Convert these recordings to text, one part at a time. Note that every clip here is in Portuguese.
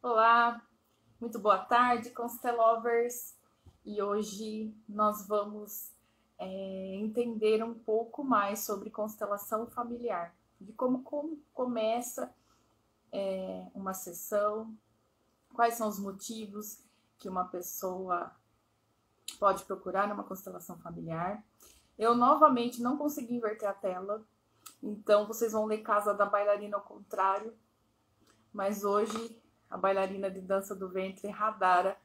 Olá, muito boa tarde, Constelovers. E hoje nós vamos entender um pouco mais sobre constelação familiar, de como começa uma sessão, quais são os motivos que uma pessoa pode procurar numa constelação familiar. Eu novamente não consegui inverter a tela, então vocês vão ler Casa da Bailarina ao contrário, mas hoje a bailarina de dança do ventre, Radara,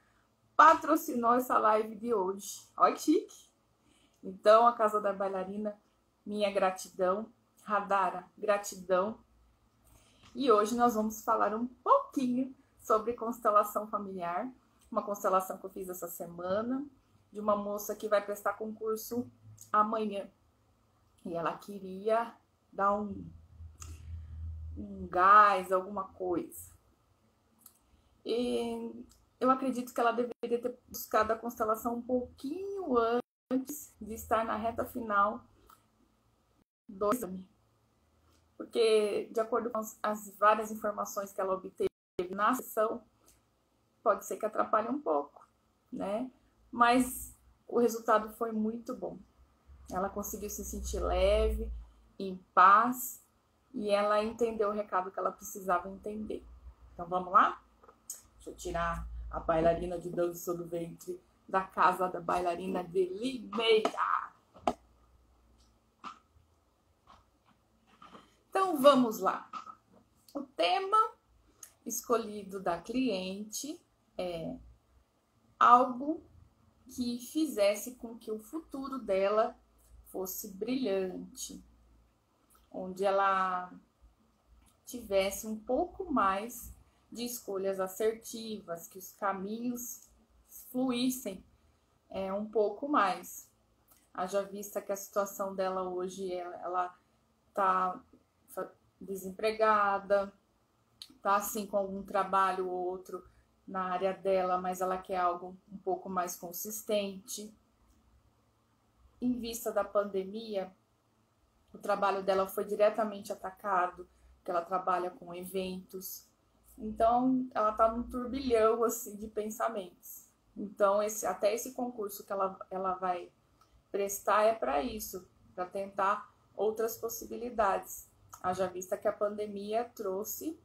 patrocinou essa live de hoje. Olha que chique! Então, a Casa da Bailarina, minha gratidão. Radara, gratidão. E hoje nós vamos falar um pouquinho sobre constelação familiar. Uma constelação que eu fiz essa semana, de uma moça que vai prestar concurso amanhã. E ela queria dar um gás, alguma coisa. E eu acredito que ela deveria ter buscado a constelação um pouquinho antes de estar na reta final do exame. Porque, de acordo com as várias informações que ela obteve na sessão, pode ser que atrapalhe um pouco, né? Mas o resultado foi muito bom. Ela conseguiu se sentir leve, em paz, e ela entendeu o recado que ela precisava entender. Então, vamos lá? Deixa eu tirar a bailarina de dança do ventre da Casa da Bailarina de Limeira. Então, vamos lá. O tema escolhido da cliente é algo que fizesse com que o futuro dela fosse brilhante, onde ela tivesse um pouco mais de escolhas assertivas, que os caminhos fluíssem um pouco mais. Haja vista que a situação dela hoje, ela tá desempregada, tá assim com algum trabalho ou outro na área dela, mas ela quer algo um pouco mais consistente. Em vista da pandemia, o trabalho dela foi diretamente atacado, porque ela trabalha com eventos. Então, ela tá num turbilhão, assim, de pensamentos. Então, até esse concurso que ela vai prestar é para isso, para tentar outras possibilidades. Haja vista que a pandemia trouxe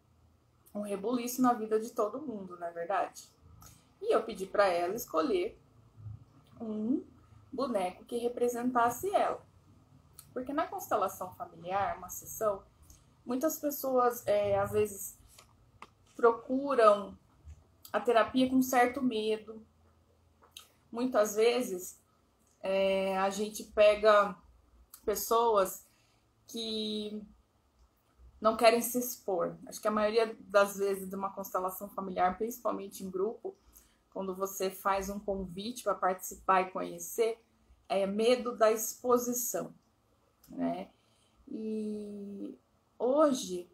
um rebuliço na vida de todo mundo, não é verdade? E eu pedi para ela escolher um boneco que representasse ela. Porque na constelação familiar, uma sessão, muitas pessoas, às vezes, procuram a terapia com certo medo. Muitas vezes a gente pega pessoas que não querem se expor. Acho que a maioria das vezes de uma constelação familiar, principalmente em grupo, quando você faz um convite para participar e conhecer, é medo da exposição, né? E hoje,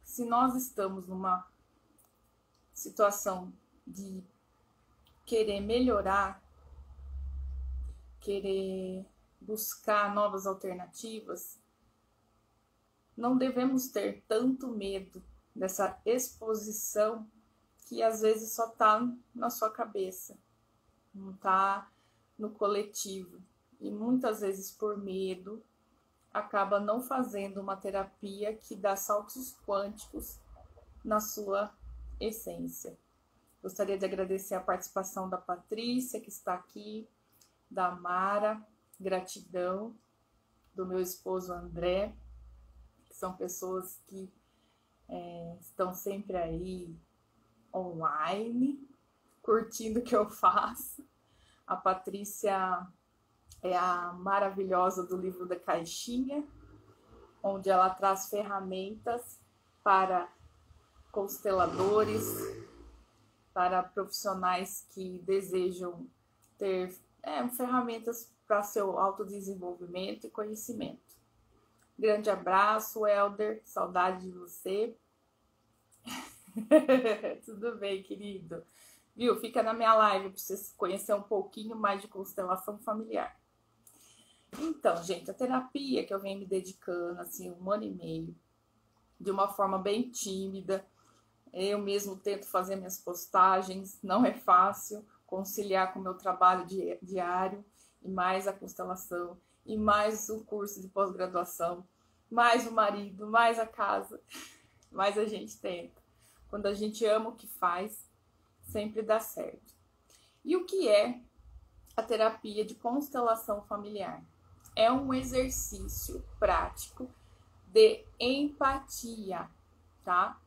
se nós estamos numa situação de querer melhorar, querer buscar novas alternativas, não devemos ter tanto medo dessa exposição que às vezes só está na sua cabeça, não está no coletivo. E muitas vezes por medo acaba não fazendo uma terapia que dá saltos quânticos na sua essência. Gostaria de agradecer a participação da Patrícia, que está aqui, da Mara, gratidão, do meu esposo André, que são pessoas que estão sempre aí online, curtindo o que eu faço. A Patrícia é a maravilhosa do livro da Caixinha, onde ela traz ferramentas para consteladores, para profissionais que desejam ter ferramentas para seu autodesenvolvimento e conhecimento. Grande abraço, Helder, saudade de você. Tudo bem, querido? Viu? Fica na minha live para você conhecer um pouquinho mais de constelação familiar. Então, gente, a terapia que eu venho me dedicando, assim, 1 ano e meio, de uma forma bem tímida, Eu mesmo tento fazer minhas postagens, não é fácil conciliar com o meu trabalho diário, e mais a constelação, e mais o curso de pós-graduação, mais o marido, mais a casa, mais a gente tenta. Quando a gente ama o que faz, sempre dá certo. E o que é a terapia de constelação familiar? É um exercício prático de empatia, tá?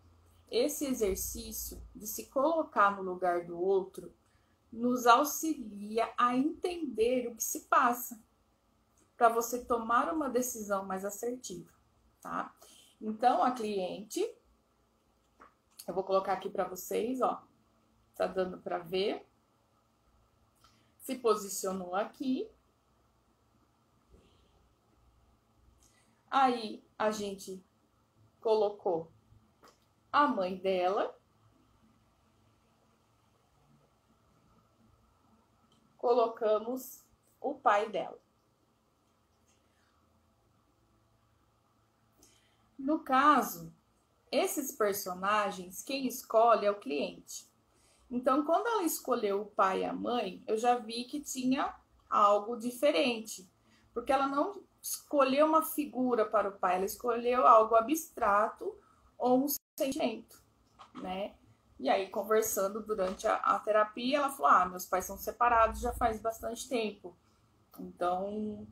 Esse exercício de se colocar no lugar do outro nos auxilia a entender o que se passa, para você tomar uma decisão mais assertiva, tá? Então, a cliente, eu vou colocar aqui para vocês, ó, tá dando para ver, se posicionou aqui. Aí, a gente colocou a mãe dela, colocamos o pai dela. No caso, esses personagens, quem escolhe é o cliente. Então, quando ela escolheu o pai e a mãe, eu já vi que tinha algo diferente, porque ela não escolheu uma figura para o pai, ela escolheu algo abstrato ou um sentimento, né? E aí, conversando durante a terapia, ela falou: ah, meus pais são separados já faz bastante tempo. Então,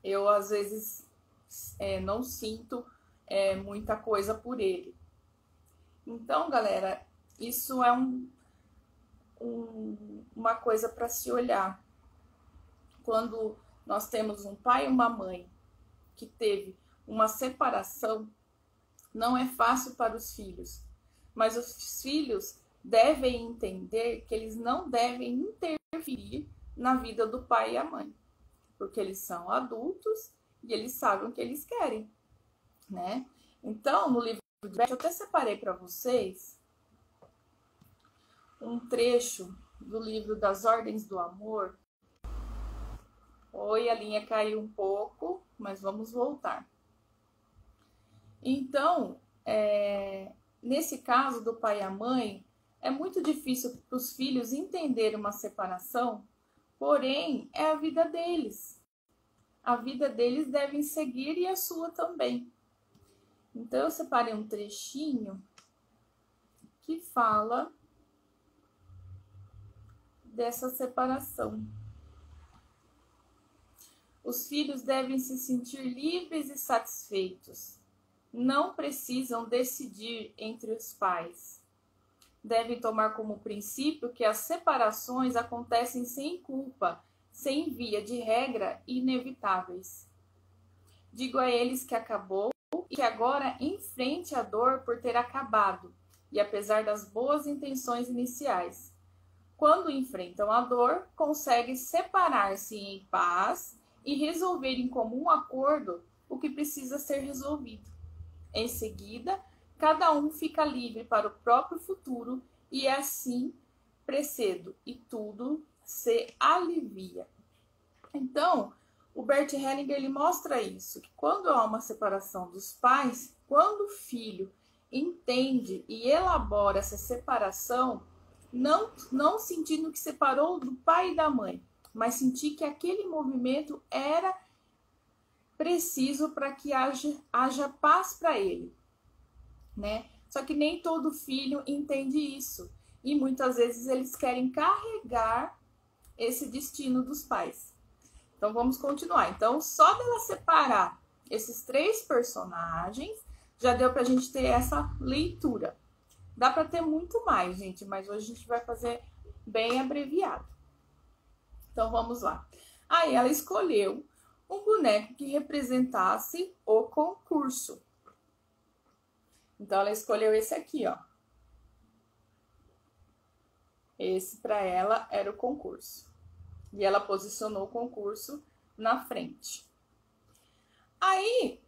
eu às vezes não sinto muita coisa por ele. Então, galera, isso é uma coisa para se olhar. Quando nós temos um pai e uma mãe que teve uma separação, não é fácil para os filhos, mas os filhos devem entender que eles não devem interferir na vida do pai e a mãe, porque eles são adultos e eles sabem o que eles querem, né? Então, no livro de Beth, eu até separei para vocês um trecho do livro das Ordens do Amor. Oi, a linha caiu um pouco, mas vamos voltar. Então, nesse caso do pai e a mãe, é muito difícil para os filhos entenderem uma separação, porém, é a vida deles. A vida deles devem seguir e a sua também. Então, eu separei um trechinho que fala dessa separação. Os filhos devem se sentir livres e satisfeitos. Não precisam decidir entre os pais. Devem tomar como princípio que as separações acontecem sem culpa, sem via de regra inevitáveis. Digo a eles que acabou e que agora enfrente a dor por ter acabado, e apesar das boas intenções iniciais. Quando enfrentam a dor, conseguem separar-se em paz e resolver em comum acordo o que precisa ser resolvido. Em seguida, cada um fica livre para o próprio futuro e assim precedo e tudo se alivia. Então, o Bert Hellinger ele mostra isso, que quando há uma separação dos pais, quando o filho entende e elabora essa separação, não sentindo que separou do pai e da mãe, mas sentir que aquele movimento era preciso para que haja paz para ele, né? Só que nem todo filho entende isso e muitas vezes eles querem carregar esse destino dos pais. Então vamos continuar. Então só dela separar esses três personagens já deu para a gente ter essa leitura. Dá para ter muito mais, gente, mas hoje a gente vai fazer bem abreviado. Então vamos lá. Aí ela escolheu um boneco que representasse o concurso. Então ela escolheu esse aqui, ó. Esse para ela era o concurso. E ela posicionou o concurso na frente. Aí,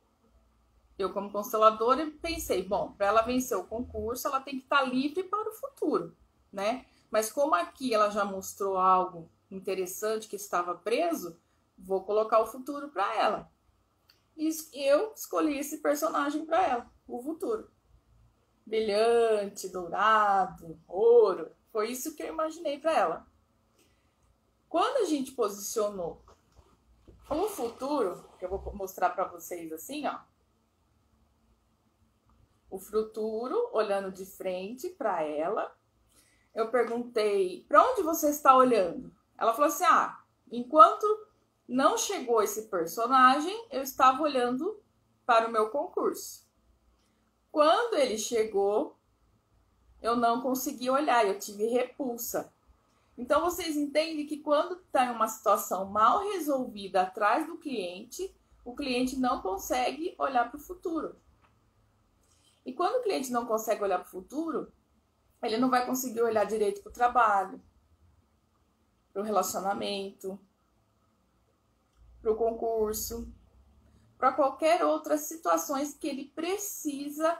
eu como consteladora pensei, bom, para ela vencer o concurso, ela tem que estar livre para o futuro, né? Mas como aqui ela já mostrou algo interessante que estava preso, vou colocar o futuro para ela. E eu escolhi esse personagem para ela, o futuro. brilhante, dourado, ouro. Foi isso que eu imaginei para ela. Quando a gente posicionou o futuro, que eu vou mostrar para vocês assim, ó. O futuro, olhando de frente para ela. Eu perguntei, para onde você está olhando? Ela falou assim, enquanto não chegou esse personagem, eu estava olhando para o meu concurso. Quando ele chegou, eu não consegui olhar, eu tive repulsa. Então, vocês entendem que quando está em uma situação mal resolvida atrás do cliente, o cliente não consegue olhar para o futuro. E quando o cliente não consegue olhar para o futuro, ele não vai conseguir olhar direito para o trabalho, para o relacionamento, para o concurso, para qualquer outras situações que ele precisa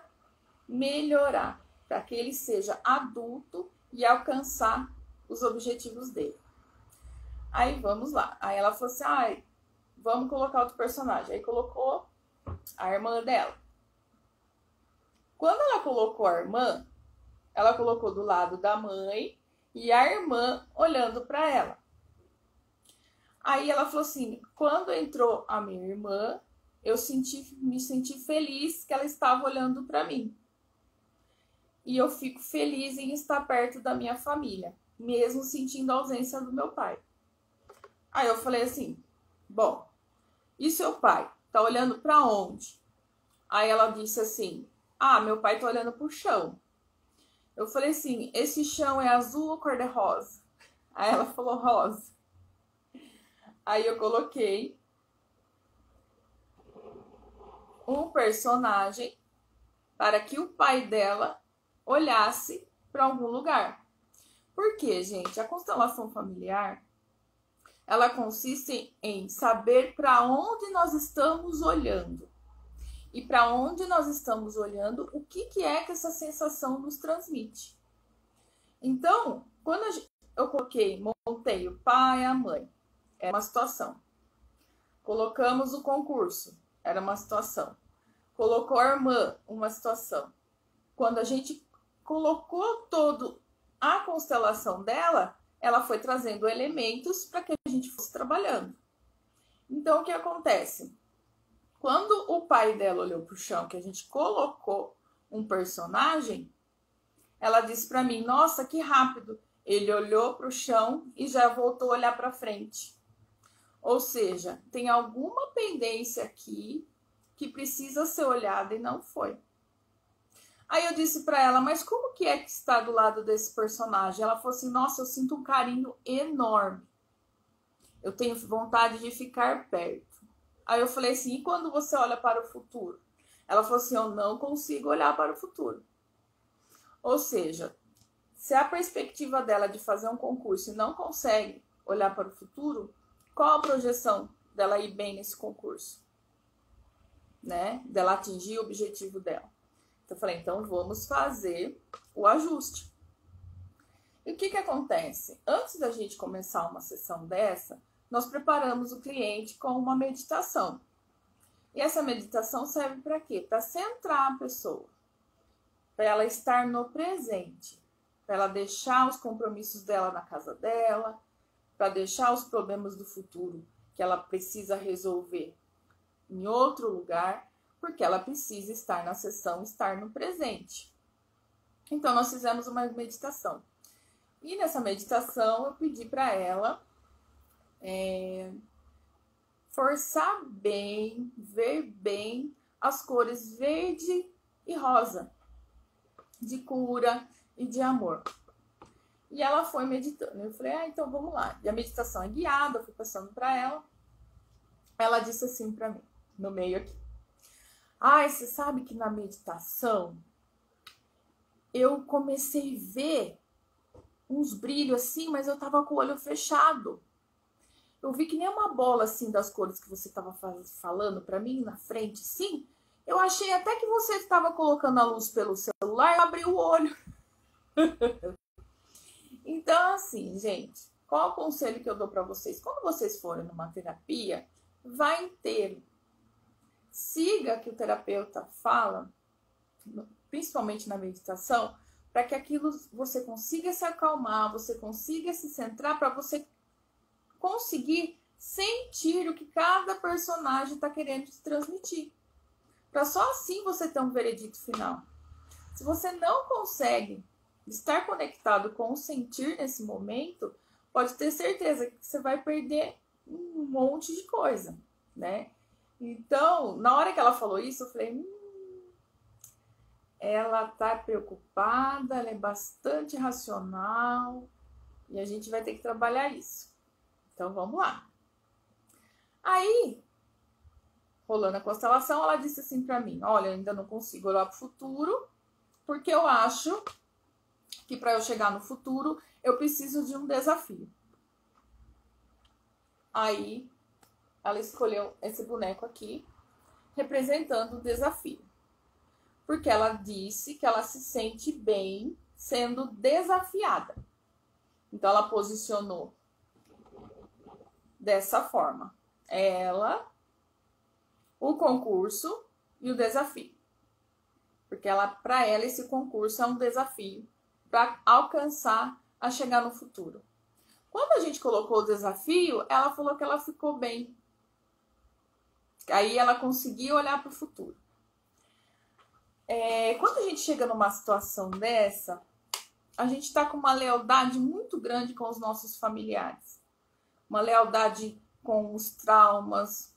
melhorar, para que ele seja adulto e alcançar os objetivos dele. Aí vamos lá. Aí ela falou assim, vamos colocar outro personagem. Aí colocou a irmã dela. Quando ela colocou a irmã, ela colocou do lado da mãe e a irmã olhando para ela. Aí ela falou assim, quando entrou a minha irmã, eu me senti feliz que ela estava olhando para mim. E eu fico feliz em estar perto da minha família, mesmo sentindo a ausência do meu pai. Aí eu falei assim, bom, e seu pai? Tá olhando para onde? Aí ela disse assim, meu pai tá olhando pro chão. Eu falei assim, esse chão é azul ou cor-de-rosa? Aí ela falou rosa. Aí eu coloquei um personagem para que o pai dela olhasse para algum lugar. Por quê, gente? A constelação familiar, ela consiste em saber para onde nós estamos olhando. E para onde nós estamos olhando, o que é que essa sensação nos transmite. Então, quando eu montei o pai e a mãe, era uma situação. Colocamos o concurso, era uma situação. Colocou a irmã, uma situação. Quando a gente colocou todo a constelação dela, ela foi trazendo elementos para que a gente fosse trabalhando. Então, o que acontece? Quando o pai dela olhou para o chão, que a gente colocou um personagem, ela disse para mim, nossa, que rápido. Ele olhou para o chão e já voltou a olhar para frente. Ou seja, tem alguma pendência aqui que precisa ser olhada e não foi. Aí eu disse para ela, mas como que é que está do lado desse personagem? Ela falou assim, nossa, eu sinto um carinho enorme. Eu tenho vontade de ficar perto. Aí eu falei assim, e quando você olha para o futuro? Ela falou assim, eu não consigo olhar para o futuro. Ou seja, se a perspectiva dela de fazer um concurso e não consegue olhar para o futuro, qual a projeção dela ir bem nesse concurso? Né? Dela atingir o objetivo dela. Então eu falei, então vamos fazer o ajuste. E o que acontece? Antes da gente começar uma sessão dessa, nós preparamos o cliente com uma meditação. E essa meditação serve para quê? Para centrar a pessoa, para ela estar no presente, para ela deixar os compromissos dela na casa dela, para deixar os problemas do futuro que ela precisa resolver em outro lugar, porque ela precisa estar na sessão, estar no presente. Então, nós fizemos uma meditação. E nessa meditação, eu pedi para ela forçar bem, ver bem as cores verde e rosa, de cura e de amor. E ela foi meditando. Eu falei, então vamos lá. E a meditação é guiada, eu fui passando para ela. Ela disse assim para mim, no meio aqui. Você sabe que na meditação eu comecei a ver uns brilhos assim, mas eu tava com o olho fechado. Eu vi que nem uma bola assim das cores que você estava falando para mim na frente, sim. Eu achei até que você estava colocando a luz pelo celular e abri o olho. Então, assim, gente, qual o conselho que eu dou para vocês? Quando vocês forem numa terapia, vá inteiro. Siga o que o terapeuta fala principalmente na meditação, para que aquilo você consiga se acalmar, você consiga se centrar, para você conseguir sentir o que cada personagem está querendo te transmitir. Para só assim você ter um veredito final. Se você não consegue estar conectado com o sentir nesse momento, pode ter certeza que você vai perder um monte de coisa, né? Então, na hora que ela falou isso, eu falei, ela tá preocupada, ela é bastante racional e a gente vai ter que trabalhar isso. Então, vamos lá. Aí, rolando a constelação, ela disse assim para mim, olha, eu ainda não consigo olhar para o futuro, porque eu acho que para eu chegar no futuro, eu preciso de um desafio. Aí, ela escolheu esse boneco aqui, representando o desafio. Porque ela disse que ela se sente bem sendo desafiada. Então, ela posicionou dessa forma. Ela, o concurso e o desafio. Porque para ela, esse concurso é um desafio para alcançar a chegar no futuro. Quando a gente colocou o desafio, ela falou que ela ficou bem. Aí ela conseguiu olhar para o futuro. Quando a gente chega numa situação dessa, a gente está com uma lealdade muito grande com os nossos familiares. Uma lealdade com os traumas,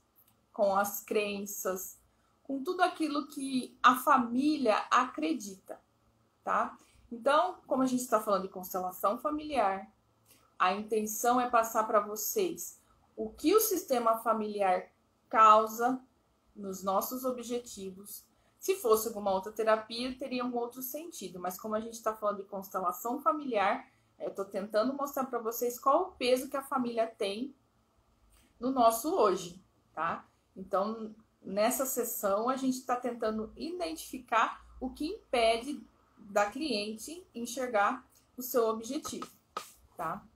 com as crenças, com tudo aquilo que a família acredita, tá? Então, como a gente está falando de constelação familiar, a intenção é passar para vocês o que o sistema familiar causa nos nossos objetivos. Se fosse alguma outra terapia, teria um outro sentido, mas como a gente está falando de constelação familiar, eu estou tentando mostrar para vocês qual o peso que a família tem no nosso hoje, tá? Então, nessa sessão, a gente está tentando identificar o que impede da cliente enxergar o seu objetivo, tá?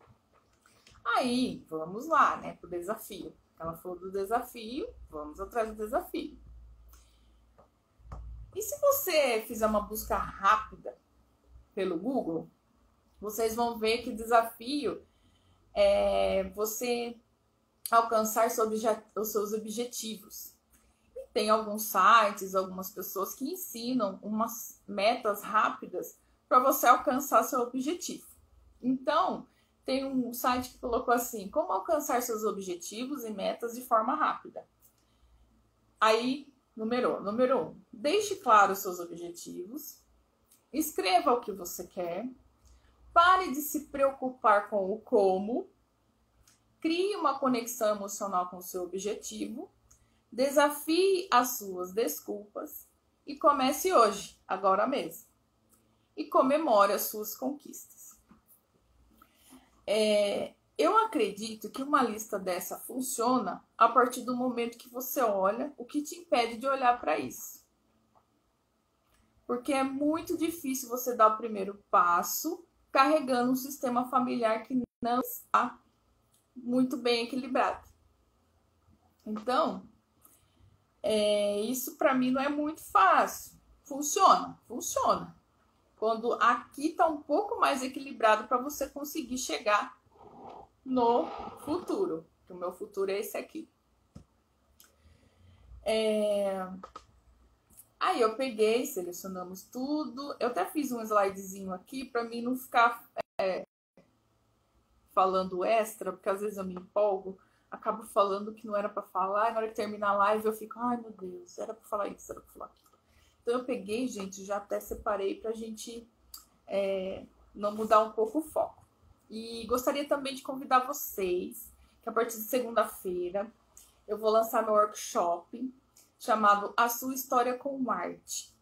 Aí, vamos lá, né, pro desafio. Ela falou do desafio, vamos atrás do desafio. E se você fizer uma busca rápida pelo Google, vocês vão ver que o desafio é você alcançar os seus objetivos. E tem alguns sites, algumas pessoas que ensinam umas metas rápidas para você alcançar seu objetivo. Então, tem um site que colocou assim, como alcançar seus objetivos e metas de forma rápida. Aí, número 1, deixe claro os seus objetivos, escreva o que você quer, pare de se preocupar com o como, crie uma conexão emocional com o seu objetivo, desafie as suas desculpas e comece hoje, agora mesmo. E comemore as suas conquistas. Eu acredito que uma lista dessa funciona a partir do momento que você olha o que te impede de olhar para isso. Porque é muito difícil você dar o primeiro passo carregando um sistema familiar que não está muito bem equilibrado. Então, isso para mim não é muito fácil. Funciona. Quando aqui está um pouco mais equilibrado para você conseguir chegar no futuro. O meu futuro é esse aqui. Aí eu peguei, selecionamos tudo. Eu até fiz um slidezinho aqui para mim não ficar falando extra, porque às vezes eu me empolgo, acabo falando que não era para falar, e na hora que terminar a live eu fico, ai meu Deus, era para falar isso, era para falar aquilo. Então eu peguei, gente, já até separei pra gente não mudar um pouco o foco. E gostaria também de convidar vocês que a partir de segunda-feira eu vou lançar meu workshop chamado A Sua História com Arte,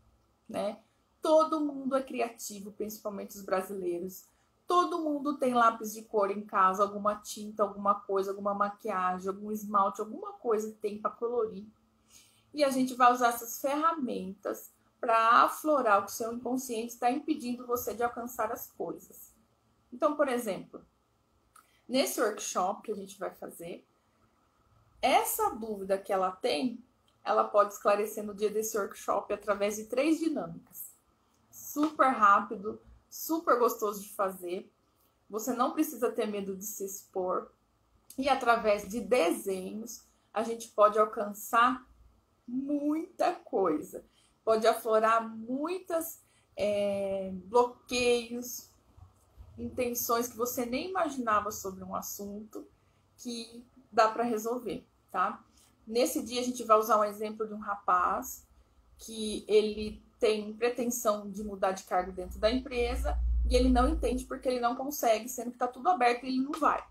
né? Todo mundo é criativo, principalmente os brasileiros. Todo mundo tem lápis de cor em casa, alguma tinta, alguma coisa, alguma maquiagem, algum esmalte, alguma coisa que tem para colorir. E a gente vai usar essas ferramentas para aflorar o que o seu inconsciente está impedindo você de alcançar as coisas. Então, por exemplo, nesse workshop que a gente vai fazer, essa dúvida que ela tem, ela pode esclarecer no dia desse workshop através de 3 dinâmicas. Super rápido, super gostoso de fazer. Você não precisa ter medo de se expor. E através de desenhos, a gente pode alcançar muita coisa. Pode aflorar muitos bloqueios, intenções que você nem imaginava sobre um assunto, que dá para resolver, tá? Nesse dia a gente vai usar um exemplo de um rapaz que ele tem pretensão de mudar de cargo dentro da empresa e ele não entende porque ele não consegue, sendo que está tudo aberto e ele não vai.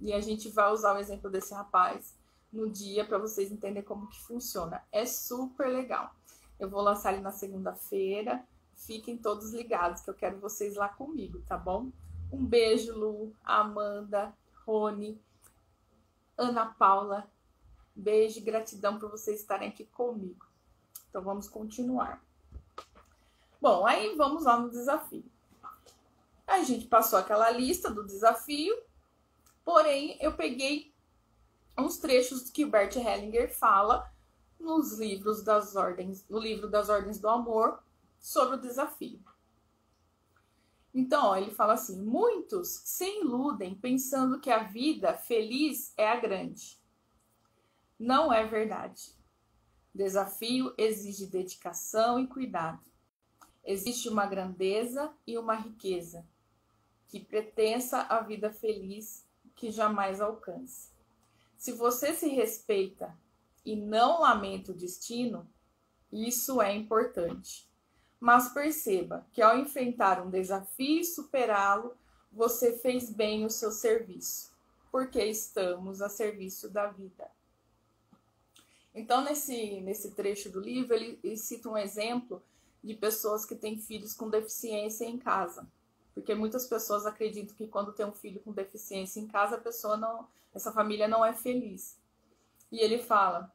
E a gente vai usar o exemplo desse rapaz no dia para vocês entenderem como que funciona. É super legal. Eu vou lançar ele na segunda-feira. Fiquem todos ligados que eu quero vocês lá comigo, tá bom? Um beijo, Lu, Amanda, Rony, Ana Paula. Beijo e gratidão por vocês estarem aqui comigo. Então vamos continuar. Bom, aí vamos lá no desafio. A gente passou aquela lista do desafio, porém eu peguei uns trechos que o Bert Hellinger fala nos livros das ordens, no livro das Ordens do Amor, sobre o desafio. Então, ó, ele fala assim: muitos se iludem pensando que a vida feliz é a grande. Não é verdade. Desafio exige dedicação e cuidado. Existe uma grandeza e uma riqueza que pertença à vida feliz que jamais alcance. Se você se respeita e não lamenta o destino, isso é importante. Mas perceba que ao enfrentar um desafio e superá-lo, você fez bem o seu serviço, porque estamos a serviço da vida. Então, nesse trecho do livro, ele cita um exemplo de pessoas que têm filhos com deficiência em casa. Porque muitas pessoas acreditam que quando tem um filho com deficiência em casa, essa família não é feliz. E ele fala: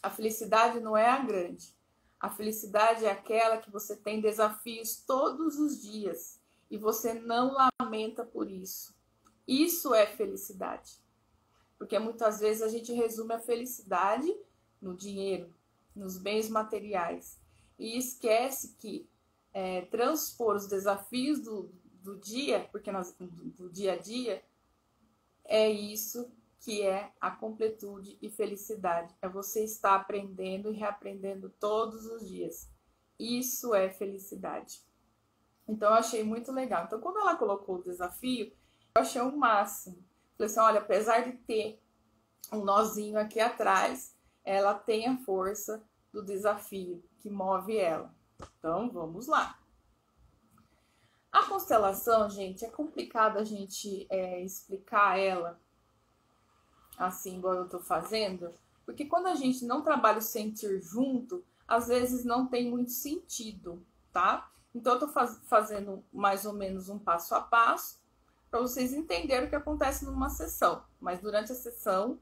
a felicidade não é a grande. A felicidade é aquela que você tem desafios todos os dias e você não lamenta por isso. Isso é felicidade. Porque muitas vezes a gente resume a felicidade no dinheiro, nos bens materiais, e esquece que transpor os desafios do dia, porque do dia a dia, é isso que é a completude e felicidade. É você estar aprendendo e reaprendendo todos os dias. Isso é felicidade. Então, eu achei muito legal. Então, quando ela colocou o desafio, eu achei o máximo. Falei assim, olha, apesar de ter um nozinho aqui atrás, ela tem a força do desafio que move ela. Então, vamos lá. A constelação, gente, é complicado a gente explicar ela assim, igual eu tô fazendo, porque quando a gente não trabalha o sentir junto, às vezes não tem muito sentido, tá? Então, eu tô fazendo mais ou menos um passo a passo para vocês entenderem o que acontece numa sessão. Mas durante a sessão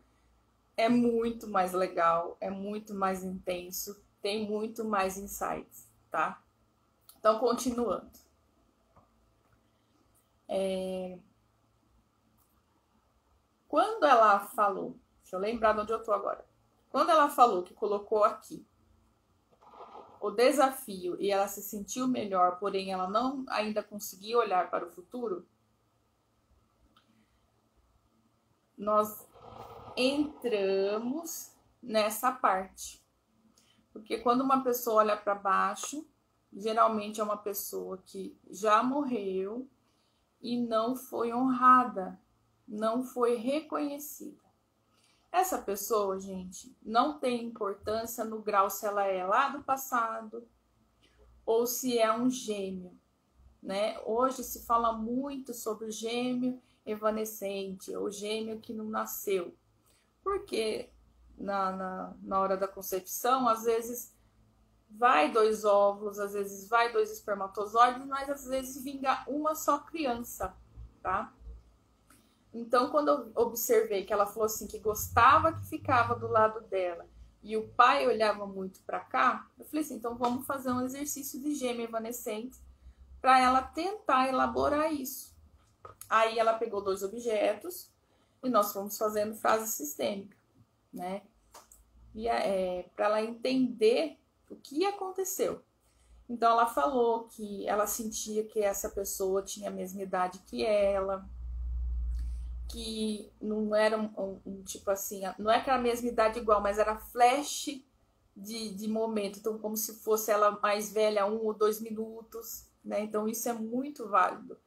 é muito mais legal, é muito mais intenso, tem muito mais insights, tá? Então, continuando. Quando ela falou, deixa eu lembrar de onde eu tô agora. Quando ela falou que colocou aqui o desafio e ela se sentiu melhor, porém ela não ainda conseguia olhar para o futuro, nós entramos nessa parte. Porque quando uma pessoa olha para baixo, geralmente é uma pessoa que já morreu e não foi honrada, não foi reconhecida. Essa pessoa, gente, não tem importância no grau se ela é lá do passado ou se é um gêmeo, né? Hoje se fala muito sobre o gêmeo evanescente, ou gêmeo que não nasceu. Porque na hora da concepção, às vezes vai 2 óvulos, às vezes vai 2 espermatozoides, mas às vezes vinga uma só criança, tá? Então, quando eu observei que ela falou assim, que gostava que ficava do lado dela e o pai olhava muito para cá, eu falei assim, então vamos fazer um exercício de gêmeo evanescente para ela tentar elaborar isso. Aí ela pegou 2 objetos e nós fomos fazendo frase sistêmica, né? para ela entender o que aconteceu. Então ela falou que ela sentia que essa pessoa tinha a mesma idade que ela, que não era tipo assim, não é que era a mesma idade igual, mas era flash de momento, então como se fosse ela mais velha 1 ou 2 minutos, né? Então isso é muito válido.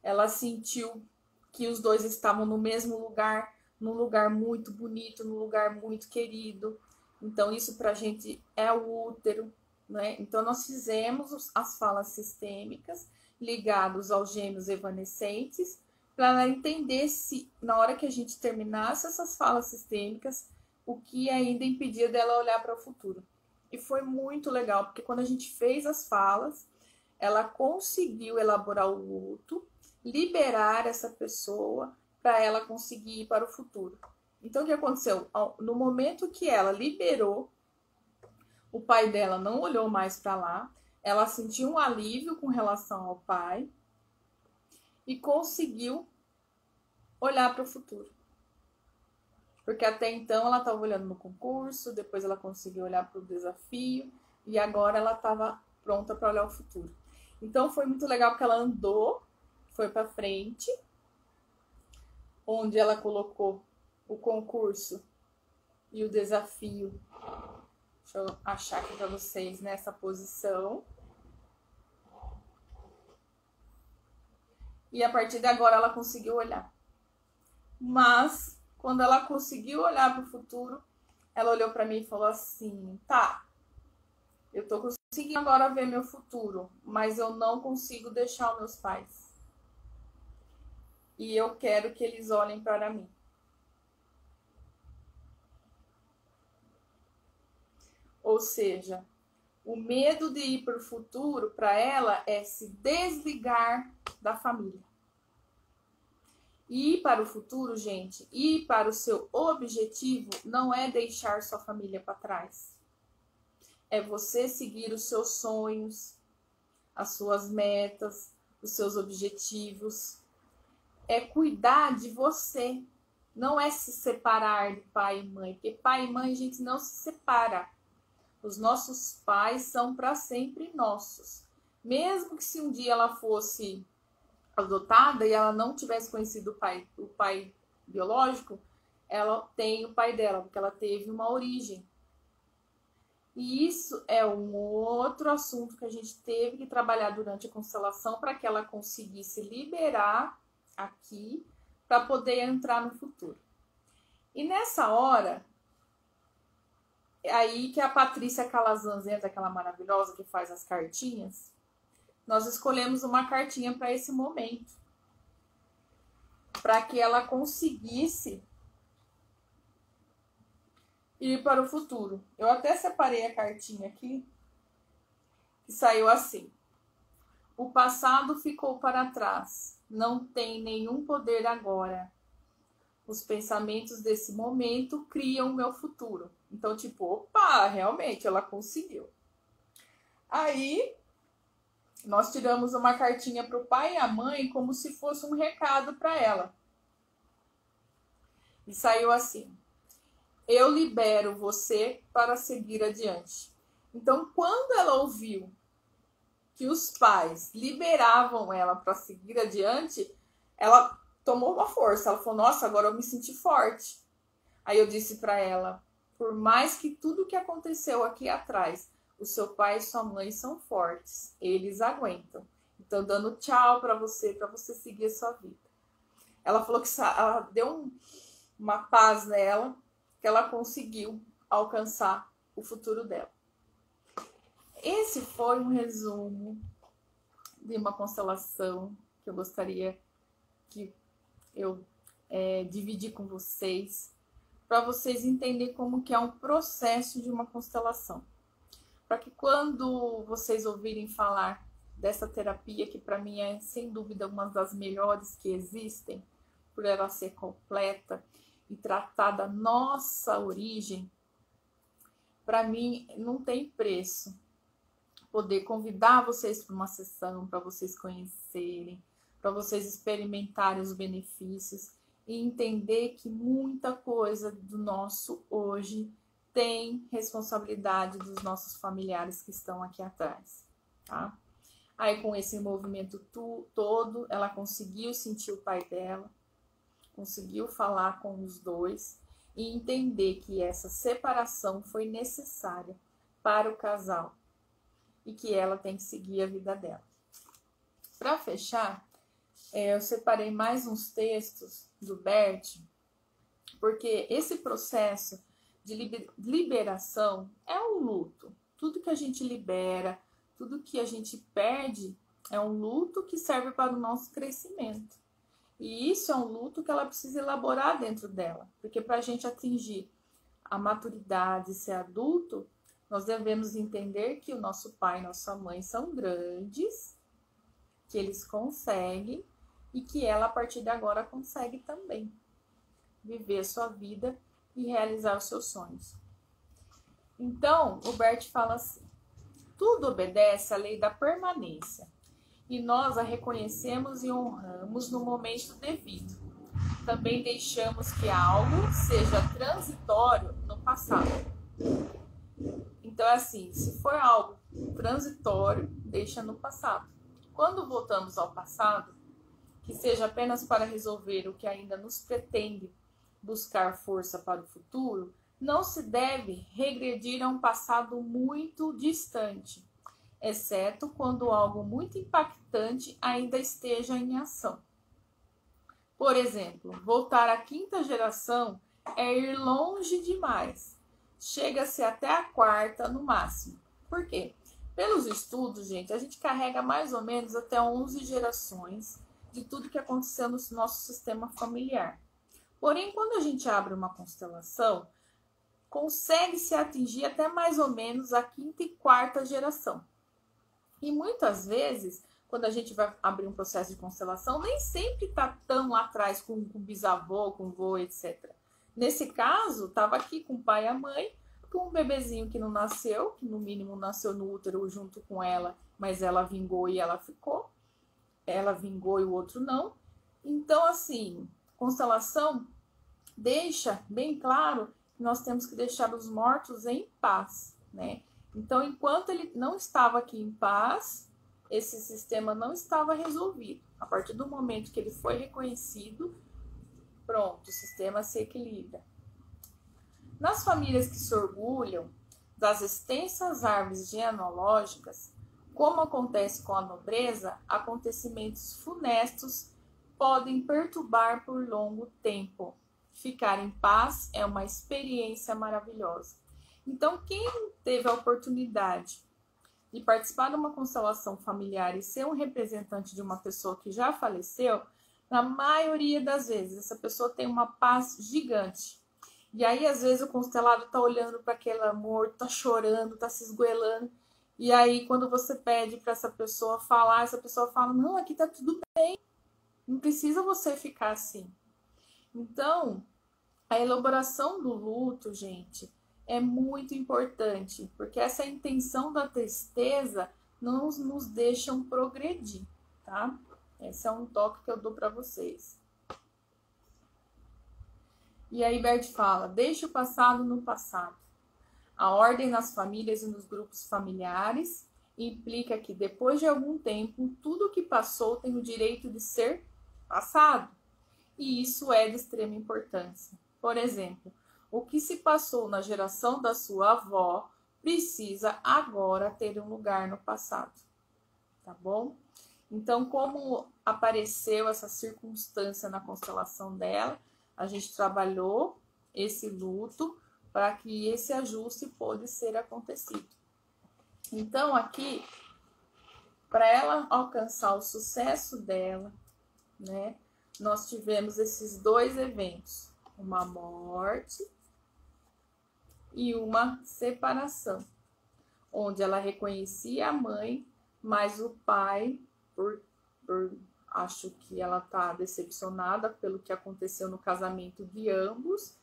Ela sentiu que os dois estavam no mesmo lugar, num lugar muito bonito, num lugar muito querido. Então isso pra gente é o útero, né? Então nós fizemos as falas sistêmicas ligados aos gêmeos evanescentes, para ela entender se na hora que a gente terminasse essas falas sistêmicas, o que ainda impedia dela olhar para o futuro. E foi muito legal, porque quando a gente fez as falas, ela conseguiu elaborar o luto, liberar essa pessoa para ela conseguir ir para o futuro. Então, o que aconteceu? No momento que ela liberou, o pai dela não olhou mais para lá, ela sentiu um alívio com relação ao pai e conseguiu olhar para o futuro. Porque até então ela estava olhando no concurso, depois ela conseguiu olhar para o desafio e agora ela estava pronta para olhar o futuro. Então foi muito legal porque ela andou, foi para frente, onde ela colocou o concurso e o desafio. Deixa eu achar aqui para vocês nessa posição. E a partir de agora ela conseguiu olhar. Mas quando ela conseguiu olhar para o futuro, ela olhou para mim e falou assim: tá, eu tô conseguindo agora ver meu futuro, mas eu não consigo deixar os meus pais. E eu quero que eles olhem para mim. Ou seja, o medo de ir para o futuro para ela é se desligar da família. Ir para o futuro, gente, ir para o seu objetivo não é deixar sua família para trás. É você seguir os seus sonhos, as suas metas, os seus objetivos. É cuidar de você. Não é se separar de pai e mãe, porque pai e mãe a gente não se separa. Os nossos pais são para sempre nossos. Mesmo que se um dia ela fosse adotada e ela não tivesse conhecido o pai biológico, ela tem o pai dela, porque ela teve uma origem. E isso é um outro assunto que a gente teve que trabalhar durante a constelação para que ela conseguisse liberar aqui para poder entrar no futuro. E nessa hora, é aí que a Patrícia Calazans entra, aquela maravilhosa que faz as cartinhas, nós escolhemos uma cartinha para esse momento, para que ela conseguisse ir para o futuro. Eu até separei a cartinha aqui, que saiu assim: o passado ficou para trás, não tem nenhum poder agora. Os pensamentos desse momento criam o meu futuro. Então, tipo, opa, realmente ela conseguiu. Aí nós tiramos uma cartinha para o pai e a mãe como se fosse um recado para ela. E saiu assim: eu libero você para seguir adiante. Então, quando ela ouviu que os pais liberavam ela para seguir adiante, ela tomou uma força. Ela falou: nossa, agora eu me senti forte. Aí eu disse para ela: por mais que tudo que aconteceu aqui atrás, o seu pai e sua mãe são fortes, eles aguentam. Então, dando tchau para você seguir a sua vida. Ela falou que ela deu uma paz nela, que ela conseguiu alcançar o futuro dela. Esse foi um resumo de uma constelação que eu gostaria que eu dividir com vocês, para vocês entenderem como que é um processo de uma constelação. Para que quando vocês ouvirem falar dessa terapia, que para mim é sem dúvida uma das melhores que existem, por ela ser completa e tratar da nossa origem, para mim não tem preço poder convidar vocês para uma sessão, para vocês conhecerem, para vocês experimentarem os benefícios e entender que muita coisa do nosso hoje tem responsabilidade dos nossos familiares que estão aqui atrás, tá? Aí com esse movimento todo, ela conseguiu sentir o pai dela, conseguiu falar com os dois e entender que essa separação foi necessária para o casal e que ela tem que seguir a vida dela. Para fechar, eu separei mais uns textos do Bert, porque esse processo de liberação é um luto. Tudo que a gente libera, tudo que a gente perde é um luto que serve para o nosso crescimento. E isso é um luto que ela precisa elaborar dentro dela, porque para a gente atingir a maturidade, ser adulto, nós devemos entender que o nosso pai e nossa mãe são grandes, que eles conseguem e que ela, a partir de agora, consegue também viver a sua vida e realizar os seus sonhos. Então, o Bert fala assim: tudo obedece à lei da permanência e nós a reconhecemos e honramos no momento devido. Também deixamos que algo seja transitório no passado. Então, é assim, se for algo transitório, deixa no passado. Quando voltamos ao passado, que seja apenas para resolver o que ainda nos pretende buscar força para o futuro, não se deve regredir a um passado muito distante, exceto quando algo muito impactante ainda esteja em ação. Por exemplo, voltar à quinta geração é ir longe demais. Chega-se até a quarta no máximo. Por quê? Pelos estudos, gente, a gente carrega mais ou menos até 11 gerações de tudo que aconteceu no nosso sistema familiar. Porém, quando a gente abre uma constelação, consegue-se atingir até mais ou menos a quinta e quarta geração. E muitas vezes, quando a gente vai abrir um processo de constelação, nem sempre está tão lá atrás com o bisavô, com o vô, etc. Nesse caso, estava aqui com o pai e a mãe, com um bebezinho que não nasceu, que no mínimo nasceu no útero junto com ela, mas ela vingou e ela ficou. Ela vingou e o outro não. Então, assim, constelação deixa bem claro que nós temos que deixar os mortos em paz, né? Então, enquanto ele não estava aqui em paz, esse sistema não estava resolvido. A partir do momento que ele foi reconhecido, pronto, o sistema se equilibra. Nas famílias que se orgulham das extensas árvores genealógicas, como acontece com a nobreza, acontecimentos funestos podem perturbar por longo tempo. Ficar em paz é uma experiência maravilhosa. Então, quem teve a oportunidade de participar de uma constelação familiar e ser um representante de uma pessoa que já faleceu, na maioria das vezes, essa pessoa tem uma paz gigante. E aí, às vezes, o constelado está olhando para aquele amor, está chorando, está se esgoelando. E aí, quando você pede para essa pessoa falar, essa pessoa fala: não, aqui está tudo bem. Não precisa você ficar assim. Então, a elaboração do luto, gente, é muito importante, porque essa intenção da tristeza não nos deixa progredir, tá? Esse é um toque que eu dou para vocês. E aí Bert fala: deixe o passado no passado. A ordem nas famílias e nos grupos familiares implica que depois de algum tempo, tudo o que passou tem o direito de ser passado. E isso é de extrema importância. Por exemplo, o que se passou na geração da sua avó precisa agora ter um lugar no passado. Tá bom? Então, como apareceu essa circunstância na constelação dela, a gente trabalhou esse luto para que esse ajuste pôde ser acontecido. Então, aqui, para ela alcançar o sucesso dela, né, nós tivemos esses dois eventos, uma morte e uma separação, onde ela reconhecia a mãe, mas o pai, acho que ela está decepcionada pelo que aconteceu no casamento de ambos,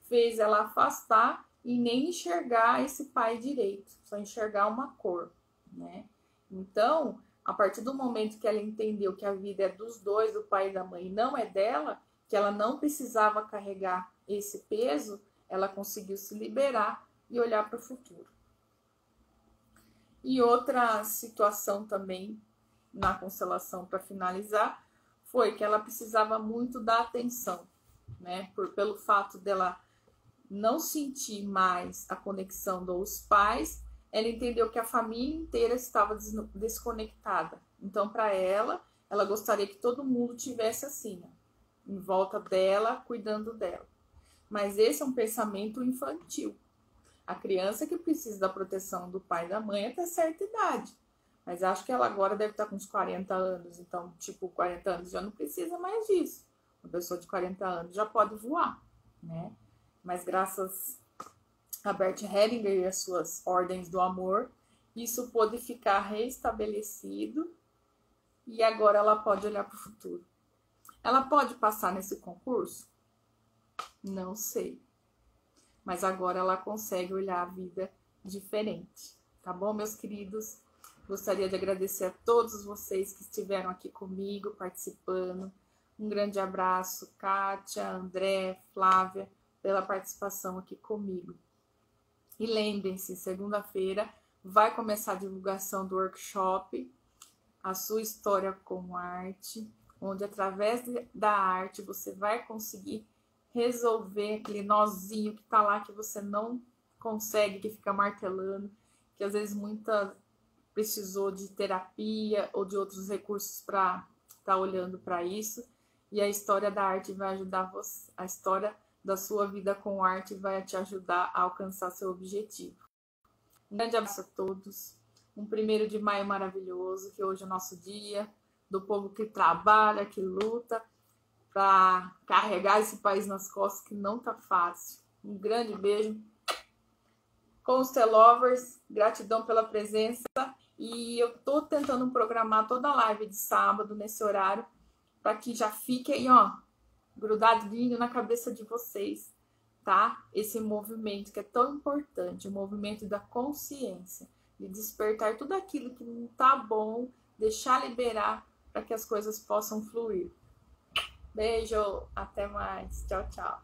fez ela afastar e nem enxergar esse pai direito, só enxergar uma cor, né? Então, a partir do momento que ela entendeu que a vida é dos dois, do pai e da mãe, e não é dela, que ela não precisava carregar esse peso, ela conseguiu se liberar e olhar para o futuro. E outra situação também na constelação, para finalizar, foi que ela precisava muito da atenção, né? Pelo fato dela não sentir mais a conexão dos pais, ela entendeu que a família inteira estava desconectada. Então, para ela gostaria que todo mundo tivesse assim, né? Em volta dela, cuidando dela. Mas esse é um pensamento infantil. A criança que precisa da proteção do pai e da mãe até certa idade. Mas acho que ela agora deve estar com uns 40 anos. Então, tipo, 40 anos já não precisa mais disso. Uma pessoa de 40 anos já pode voar, né? Mas graças a Bert Hellinger e as suas ordens do amor, isso pôde ficar restabelecido e agora ela pode olhar para o futuro. Ela pode passar nesse concurso? Não sei. Mas agora ela consegue olhar a vida diferente. Tá bom, meus queridos? Gostaria de agradecer a todos vocês que estiveram aqui comigo, participando. Um grande abraço, Kátia, André, Flávia, pela participação aqui comigo. E lembrem-se, segunda-feira vai começar a divulgação do workshop A Sua História com Arte, onde através da arte você vai conseguir resolver aquele nozinho que tá lá que você não consegue, que fica martelando, que às vezes muita precisou de terapia ou de outros recursos para estar olhando para isso. E a história da arte vai ajudar você, a história da sua vida com arte vai te ajudar a alcançar seu objetivo. Um grande abraço a todos. Um 1º de maio maravilhoso, que hoje é o nosso dia, do povo que trabalha, que luta para carregar esse país nas costas, que não tá fácil. Um grande beijo. Constelovers, gratidão pela presença. E eu tô tentando programar toda a live de sábado nesse horário, para que já fique aí, ó, grudadinho na cabeça de vocês, tá? Esse movimento que é tão importante, o movimento da consciência, de despertar tudo aquilo que não tá bom, deixar liberar para que as coisas possam fluir. Beijo, até mais, tchau, tchau.